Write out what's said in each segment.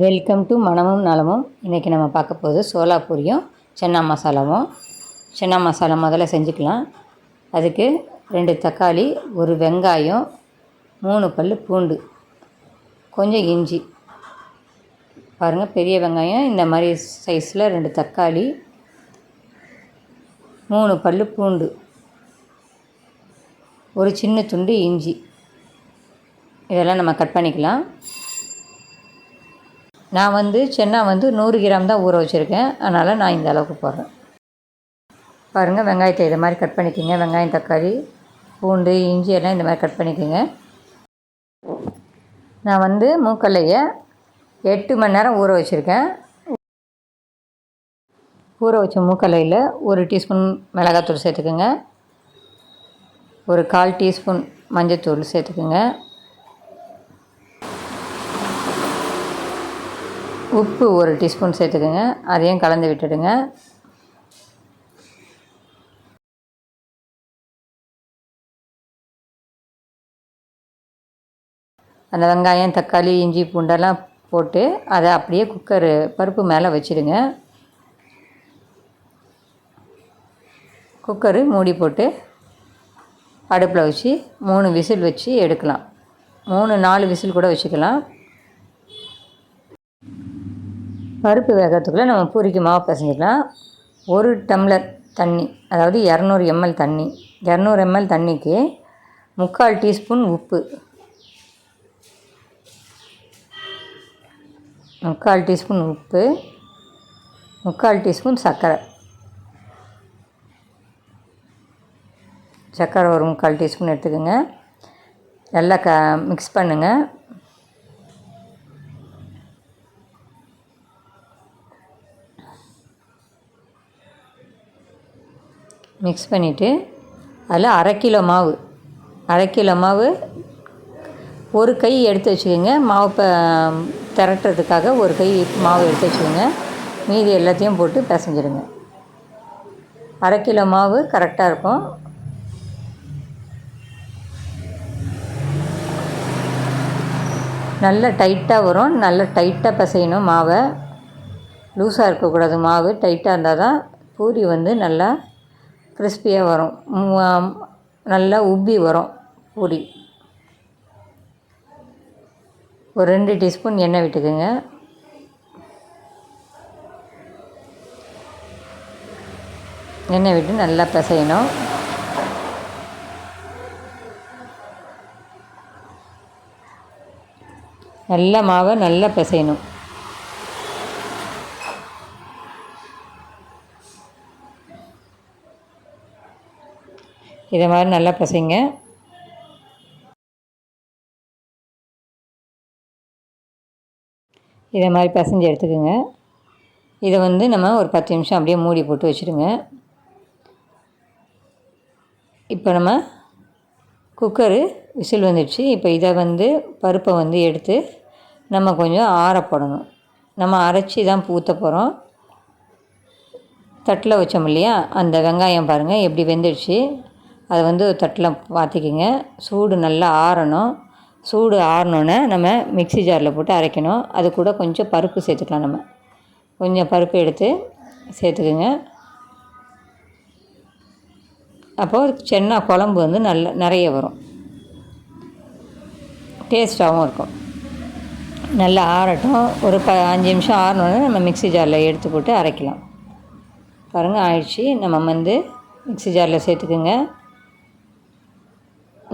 Welcome to மனமும் நலமும். இன்றைக்கி நம்ம பார்க்க போகுது சோலாப்பூரியும் சன்னா மசாலாவும். சன்னா மசாலா முதல்ல செஞ்சுக்கலாம். அதுக்கு 2 தக்காளி, ஒரு வெங்காயம், 3 பல் பூண்டு, கொஞ்சம் இஞ்சி. பாருங்கள், பெரிய வெங்காயம் இந்த மாதிரி சைஸில் 2 தக்காளி, 3 பல் பூண்டு, ஒரு சின்ன துண்டு இஞ்சி. இதெல்லாம் நம்ம கட் பண்ணிக்கலாம். நான் சென்னா 100 கிராம் தான் ஊற வச்சுருக்கேன், அதனால் நான் இந்த அளவுக்கு போடுறேன். பாருங்கள், வெங்காயத்தை இதை மாதிரி கட் பண்ணிக்கோங்க. வெங்காயம், தக்காளி, பூண்டு, இஞ்சி எல்லாம் இந்த மாதிரி கட் பண்ணிக்கோங்க. நான் மூக்கல்லையை 8 மணி நேரம் ஊற வச்சுருக்கேன். ஊற வச்ச மூக்கல்லையில் 1 டீஸ்பூன் மிளகாத்தூள் சேர்த்துக்குங்க, ஒரு 1/4 டீஸ்பூன் மஞ்சத்தூள் சேர்த்துக்குங்க, உப்பு 1 டீஸ்பூன் சேர்த்துக்குங்க. அதையும் கலந்து விட்டுடுங்க. அந்த வெங்காயம், தக்காளி, இஞ்சி, பூண்டெல்லாம் போட்டு அதை அப்படியே பருப்பு மேலே வச்சுடுங்க. குக்கரு மூடி போட்டு அடுப்பில் வச்சு 3 விசில் வச்சு எடுக்கலாம். 3-4 விசில் கூட வச்சுக்கலாம். பருப்பு வேகிறதுக்குள்ளே நம்ம பூரிக்கு மாவு பிசைஞ்சிக்கலாம். 1 டம்ளர் தண்ணி, அதாவது 200 ml தண்ணி. 200 ml தண்ணிக்கு 3/4 டீஸ்பூன் உப்பு, 3/4 டீஸ்பூன் உப்பு, 3/4 டீஸ்பூன் சர்க்கரை ஒரு 3/4 டீஸ்பூன் எடுத்துக்கோங்க. நல்லா மிக்ஸ் பண்ணுங்கள். மிக்ஸ் பண்ணிவிட்டு அதில் 1/2 கிலோ மாவு, ஒரு கை எடுத்து வச்சுக்கோங்க. மாவு திரட்டுறதுக்காக ஒரு கை மாவு எடுத்து வச்சுக்கோங்க. மீதி எல்லாத்தையும் போட்டு பிசைஞ்சிடுங்க. 1/2 கிலோ மாவு கரெக்டாக இருக்கும். நல்லா டைட்டாக வரும். நல்லா டைட்டாக பிசையணும். மாவை லூஸாக இருக்கக்கூடாது. மாவு டைட்டாக இருந்தால் தான் பூரி நல்லா கிறிஸ்பியாக வரும், நல்லா உப்பி வரும் பூரி. ஒரு 2 டீஸ்பூன் எண்ணெய் விட்டுக்குங்க. எண்ணெய் விட்டு நல்லா பிசையணும். நல்ல மாவை நல்லா பிசையணும். இதை மாதிரி நல்லா பிசைங்க. இதை மாதிரி பிசைஞ்சு எடுத்துக்கோங்க. இதை நம்ம ஒரு 10 நிமிஷம் அப்படியே மூடி போட்டு வச்சுடுங்க. இப்போ நம்ம குக்கரு விசில் வந்துடுச்சு. இப்போ இதை பருப்பை எடுத்து நம்ம கொஞ்சம் ஆற போடணும். நம்ம அரைச்சி தான் ஊற்ற போகிறோம். தட்டில் வச்சோம் இல்லையா, அந்த வெங்காயம் பாருங்கள் எப்படி வெந்துடுச்சு. அதை ஒரு தட்டில் மாற்றிக்கிங்க. சூடு நல்லா ஆறணும். சூடு ஆறினோன்னே நம்ம மிக்ஸி ஜாரில் போட்டு அரைக்கணும். அது கூட கொஞ்சம் பருப்பு சேர்த்துக்கலாம். நம்ம கொஞ்சம் பருப்பு எடுத்து சேர்த்துக்குங்க. அப்போது சென்னா குழம்பு நிறைய வரும், டேஸ்ட்டாகவும் இருக்கும். நல்லா ஆறட்டும். ஒரு 5 நிமிஷம் ஆறினோன்னே நம்ம மிக்ஸி ஜாரில் எடுத்து போட்டு அரைக்கலாம். பாருங்கள், ஆயிடுச்சு. நம்ம மிக்ஸி ஜாரில் சேர்த்துக்குங்க.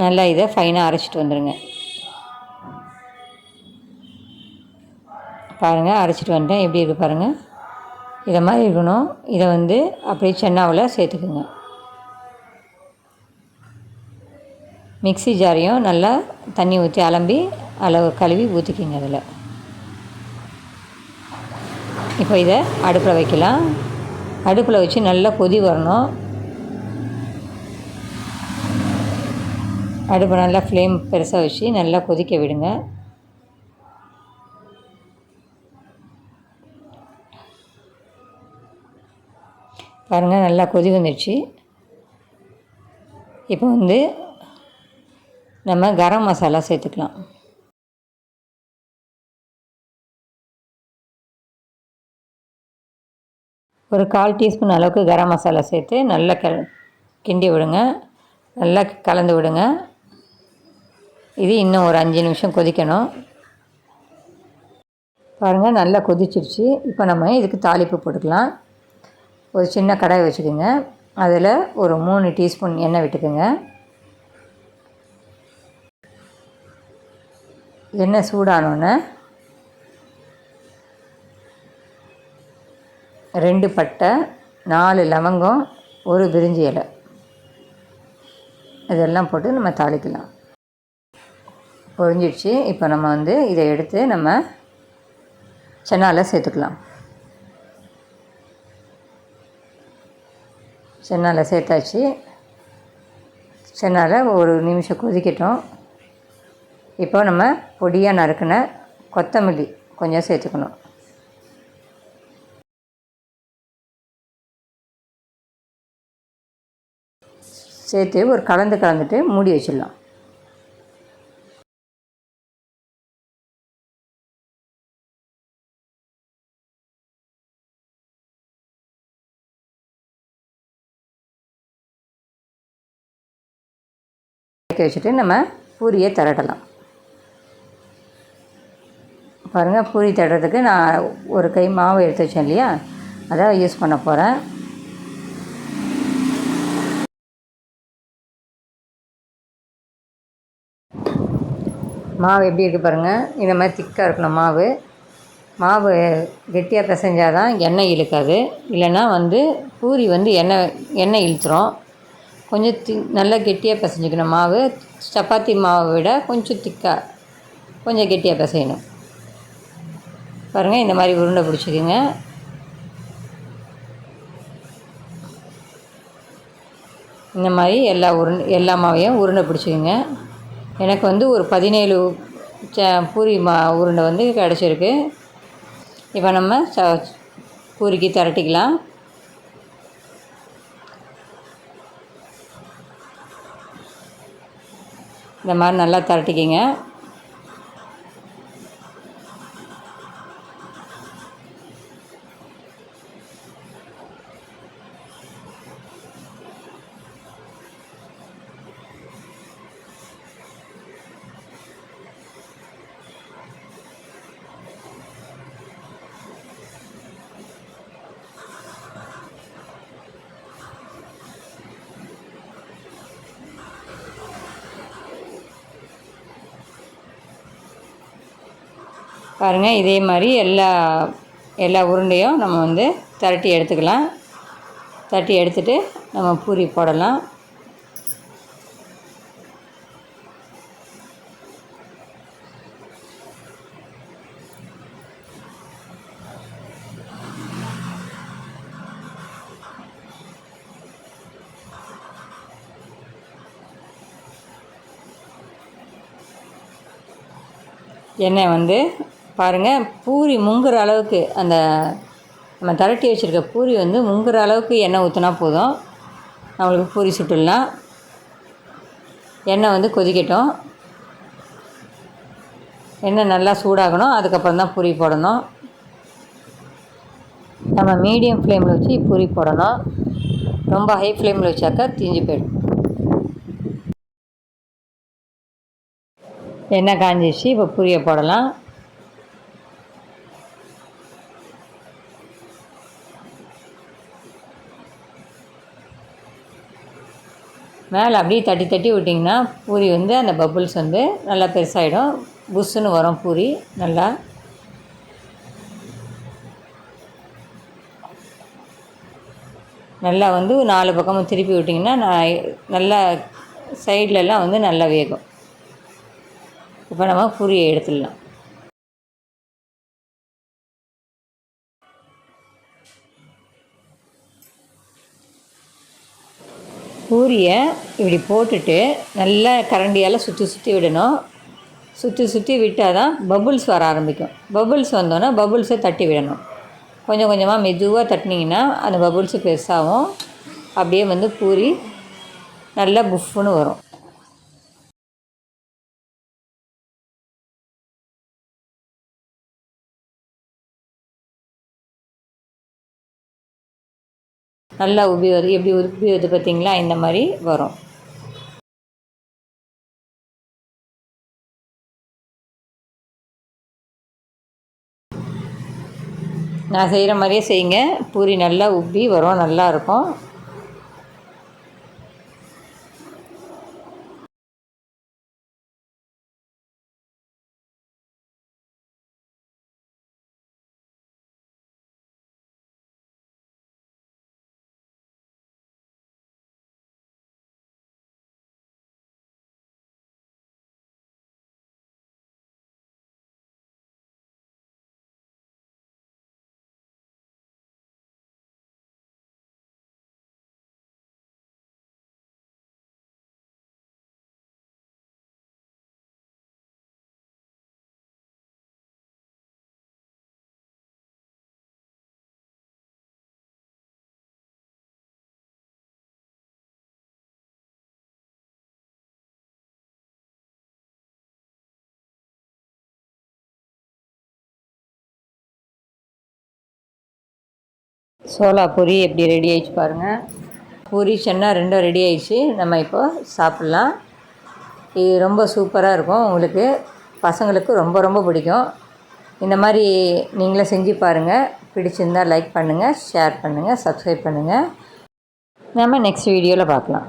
நல்லா இதை ஃபைனாக அரைச்சிட்டு வந்துடுங்க. பாருங்கள், அரைச்சிட்டு வந்துட்டேன். எப்படி இருக்குது பாருங்கள். இதை மாதிரி இருக்கணும். இதை அப்படியே சென்னாவில் சேர்த்துக்குங்க. மிக்ஸி ஜாரையும் நல்லா தண்ணி ஊற்றி அலம்பி கழுவி ஊற்றிக்கிங்க அதில். இப்போ இதை அடுப்பில் வைக்கலாம். அடுப்பில் வச்சு நல்லா கொதி வரணும். அடுப்பை நல்லா ஃப்ளேம் பெருசாக வச்சு நல்லா கொதிக்க விடுங்க. பாருங்கள், நல்லா கொதி வந்துடுச்சு. இப்போ நம்ம கரம் மசாலா சேர்த்துக்கலாம். ஒரு 1/4 டீஸ்பூன் அளவுக்கு கரம் மசாலா சேர்த்து நல்லா கிண்டி விடுங்க. நல்லா கலந்து விடுங்க. இது இன்னும் ஒரு 5 நிமிஷம் கொதிக்கணும். பாருங்கள், நல்லா கொதிச்சிருச்சு. இப்போ நம்ம இதுக்கு தாளிப்பு போட்டுக்கலாம். ஒரு சின்ன கடாய் வச்சுக்கோங்க. அதில் ஒரு 3 டீஸ்பூன் எண்ணெய் விட்டுக்குங்க. எண்ணெய் சூடானோன்னே 2 பட்டை, 4 லவங்கம், 1 பிரிஞ்சி இலை இதெல்லாம் போட்டு நம்ம தாளிக்கலாம். பொரிஞ்சிடுச்சு. இப்போ நம்ம வந்து இதை எடுத்து நம்ம சென்னால சேர்த்துக்கலாம். சென்னால சேர்த்தாச்சு. சென்னால ஒரு நிமிஷம் கொதிக்கட்டும். இப்போ நம்ம பொடியாக நறுக்கின கொத்தமல்லி கொஞ்சம் சேர்த்துக்கணும். சேர்த்து ஒரு கலந்துட்டு மூடி வச்சிடலாம். வச்சுட்டு நம்ம பூரியை திரட்டலாம். பாருங்கள், பூரி திரட்டுறதுக்கு நான் ஒரு கை மாவு எடுத்து வச்சேன் இல்லையா, அதை யூஸ் பண்ண போகிறேன். மாவு எப்படி இருக்குது பாருங்கள். இந்த மாதிரி திக்காக இருக்கணும் மாவு. மாவு கெட்டியாக பிசைஞ்சால் தான் எண்ணெய் இழுக்காது. இல்லைன்னா வந்து பூரி வந்து எண்ணெய் இழுத்துரும். கொஞ்சம் நல்லா கெட்டியாக பிசைஞ்சிக்கணும் மாவு. சப்பாத்தி மாவை விட கொஞ்சம் திக்காக, கொஞ்சம் கெட்டியாக பிசையணும். பாருங்கள், இந்த மாதிரி உருண்டை பிடிச்சிக்குங்க. இந்த மாதிரி எல்லா மாவையும் உருண்டை பிடிச்சிக்குங்க. எனக்கு வந்து ஒரு 17 பூரி உருண்டை வந்து கிடச்சிருக்கு. இப்போ நம்ம பூரிக்கு திரட்டிக்கலாம். இந்த மாதிரி நல்லா திரட்டிக்கிங்க. பாருங்கள், இதே மாதிரி எல்லா உருண்டையும் நம்ம வந்து திரட்டி எடுத்துக்கலாம். திரட்டி எடுத்துகிட்டு நம்ம பூரி போடலாம். எண்ணெய் வந்து பாருங்கள், பூரி முங்குற அளவுக்கு அந்த நம்ம திரட்டி வச்சுருக்க பூரி வந்து முங்குற அளவுக்கு எண்ணெய் ஊற்றினா போதும். நம்மளுக்கு பூரி சுட்டுடலாம். எண்ணெய் வந்து கொதிக்கட்டும். எண்ணெய் நல்லா சூடாகணும். அதுக்கப்புறம் தான் பூரி போடணும். நம்ம மீடியம் ஃப்ளேமில் வச்சு பூரி போடணும். ரொம்ப ஹை ஃப்ளேமில் வச்சாக்கா தீஞ்சு போயிடும். எண்ணெய் காஞ்சிச்சு. இப்போ பூரியை போடலாம். மேலே அப்படியே தட்டி விட்டிங்கன்னா பூரி வந்து அந்த பபுள்ஸ் வந்து நல்லா பெருசாகிடும். புஷ்ஷுன்னு வரும் பூரி. நல்லா வந்து 4 பக்கமும் திருப்பி விட்டிங்கன்னா நல்லா சைட்லலாம் வந்து நல்லா வேகும். இப்போ நம்ம பூரியை எடுத்துடலாம். பூரியை இப்படி போட்டுட்டு நல்லா கரண்டியால் சுற்றி விடணும். சுற்றி விட்டால் தான் பபுள்ஸ் வர ஆரம்பிக்கும். பபுள்ஸ் வந்தோன்னா பபுள்ஸை தட்டி விடணும். கொஞ்சம் கொஞ்சமாக மெதுவாக தட்டினீங்கன்னா அந்த பபுள்ஸு பெருசாகும். அப்படியே வந்து பூரி நல்லா புஃப்னு வரும். நல்லா உப்பி வருது. எப்படி உப்பி வருது பார்த்திங்களா? இந்த மாதிரி வரும். நான் செய்கிற மாதிரியே செய்யுங்க. பூரி நல்லா உப்பி வரும், நல்லாயிருக்கும். சோளா பூரி எப்படி ரெடி ஆகிடுச்சு பாருங்கள். பூரி சென்னா ரெண்டும் ரெடி ஆகிடுச்சு. நம்ம இப்போ சாப்பிட்லாம். இது ரொம்ப சூப்பராக இருக்கும். உங்களுக்கு பசங்களுக்கு ரொம்ப ரொம்ப பிடிக்கும். இந்த மாதிரி நீங்களும் செஞ்சு பாருங்கள். பிடிச்சிருந்தால் லைக் பண்ணுங்கள், ஷேர் பண்ணுங்கள், சப்ஸ்கிரைப் பண்ணுங்கள். நம்ம நெக்ஸ்ட் வீடியோவில் பார்க்கலாம்.